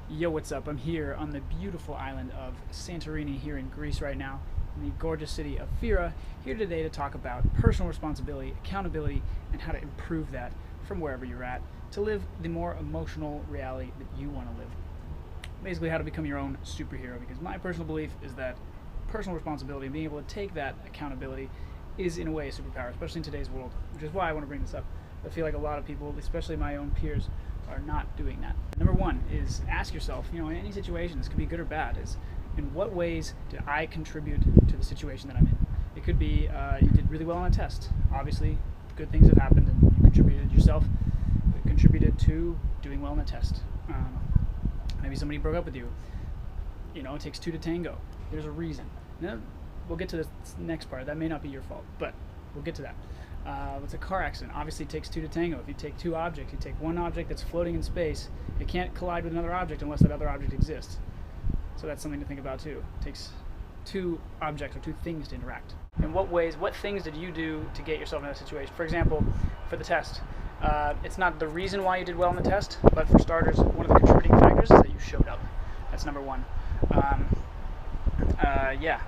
Yo, what's up? I'm here on the beautiful island of Santorini here in Greece right now, in the gorgeous city of Fira, here today to talk about personal responsibility, accountability, and how to improve that from wherever you're at to live the more emotional reality that you want to live. Basically, how to become your own superhero, because my personal belief is that personal responsibility and being able to take that accountability is, in a way, a superpower, especially in today's world, which is why I want to bring this up. I feel like a lot of people, especially my own peers, are not doing that. Number one is ask yourself, in any situation, this could be good or bad, is in what ways did I contribute to the situation that I'm in? It could be you did really well on a test. Obviously, good things have happened and you contributed yourself, contributed to doing well on the test. Maybe somebody broke up with you. It takes two to tango. There's a reason. Now, we'll get to this next part. That may not be your fault, but we'll get to that. It's a car accident. Obviously, it takes two to tango. If you take two objects, you take one object that's floating in space, it can't collide with another object unless that other object exists. So that's something to think about too. It takes two objects or two things to interact. In what ways, what things did you do to get yourself in that situation? For example, for the test, it's not the reason why you did well in the test, but for starters, one of the contributing factors is that you showed up. That's number one.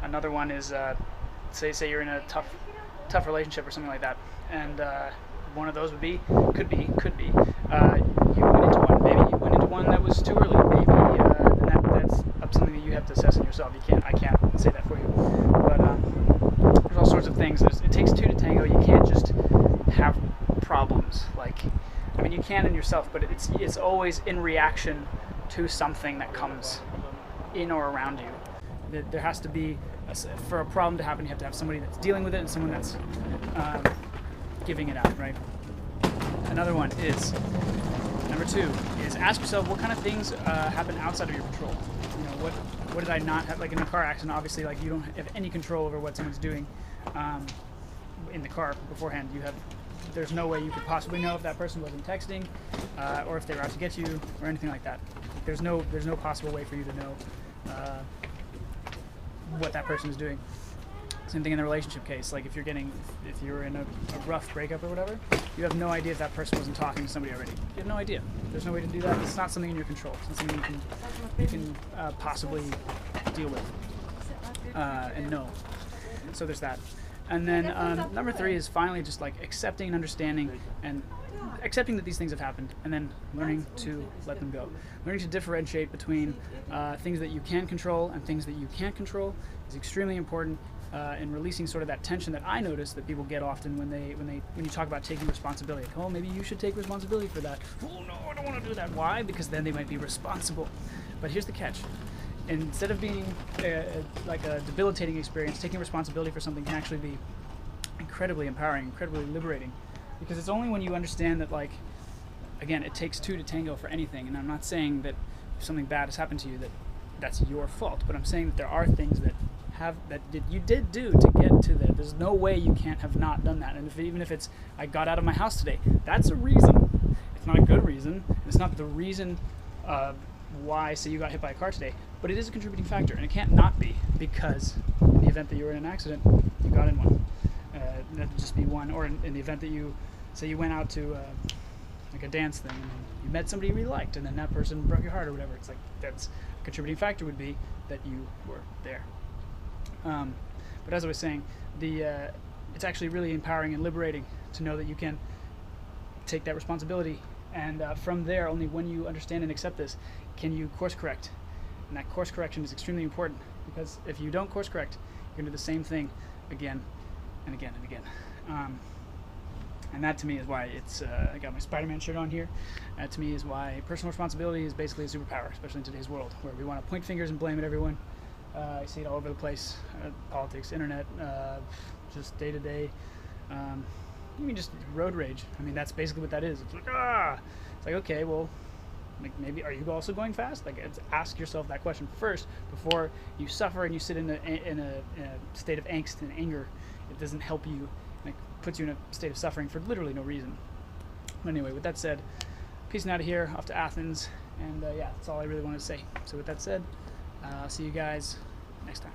Another one is say you're in a tough relationship or something like that, and one of those could be you went into one. Maybe you went into one that was too early. Maybe that's something that you have to assess in yourself. I can't say that for you. But there's all sorts of things. It takes two to tango. You can't just have problems. You can in yourself, but it's always in reaction to something that comes in or around you. There has to be, for a problem to happen, you have to have somebody that's dealing with it and someone that's giving it out, right? Another one is, number two, is ask yourself what kind of things happen outside of your control. What did I not have? Like in a car accident, obviously, you don't have any control over what someone's doing in the car beforehand. There's no way you could possibly know if that person wasn't texting or if they were out to get you or anything like that. There's no possible way for you to know what that person is doing. Same thing in the relationship case. If you're in a rough breakup or whatever, you have no idea if that person wasn't talking to somebody already. You have no idea. There's no way to do that. It's not something in your control. It's not something you can possibly deal with and know. So there's that. And then number three is finally just accepting and understanding and accepting that these things have happened, and then learning to let them go. Learning to differentiate between things that you can control and things that you can't control is extremely important in releasing sort of that tension that I notice that people get often when you talk about taking responsibility. Oh, maybe you should take responsibility for that. Oh no, I don't want to do that. Why? Because then they might be responsible. But here's the catch. Instead of being a debilitating experience, taking responsibility for something can actually be incredibly empowering, incredibly liberating. Because it's only when you understand that, again, it takes two to tango for anything. And I'm not saying that if something bad has happened to you that's your fault, but I'm saying that there are things that you did do to get to that. There's no way you can't have not done that. And even if it's, I got out of my house today, that's a reason. It's not a good reason. It's not the reason why, say, you got hit by a car today, but it is a contributing factor, and it can't not be, because in the event that you were in an accident, you got in one. That would just be one. Or in the event that you went out to a dance thing and you met somebody you really liked, and then that person broke your heart or whatever. It's that's a contributing factor would be that you were there. But as I was saying, it's actually really empowering and liberating to know that you can take that responsibility, and from there, only when you understand and accept this, can you course correct. And that course correction is extremely important, because if you don't course correct, you're going to do the same thing again and again and again. And that to me is why it's, I got my Spider-Man shirt on here. That to me is why personal responsibility is basically a superpower, especially in today's world, where we want to point fingers and blame at everyone. I see it all over the place, politics, internet, just day to day. Just road rage. That's basically what that is. It's okay, well, maybe are you also going fast? Ask yourself that question first before you suffer and you sit in a state of angst and anger. It doesn't help you. It puts you in a state of suffering for literally no reason. But anyway, with that said, peacing out of here, off to Athens, and that's all I really wanted to say. So with that said, I'll see you guys next time.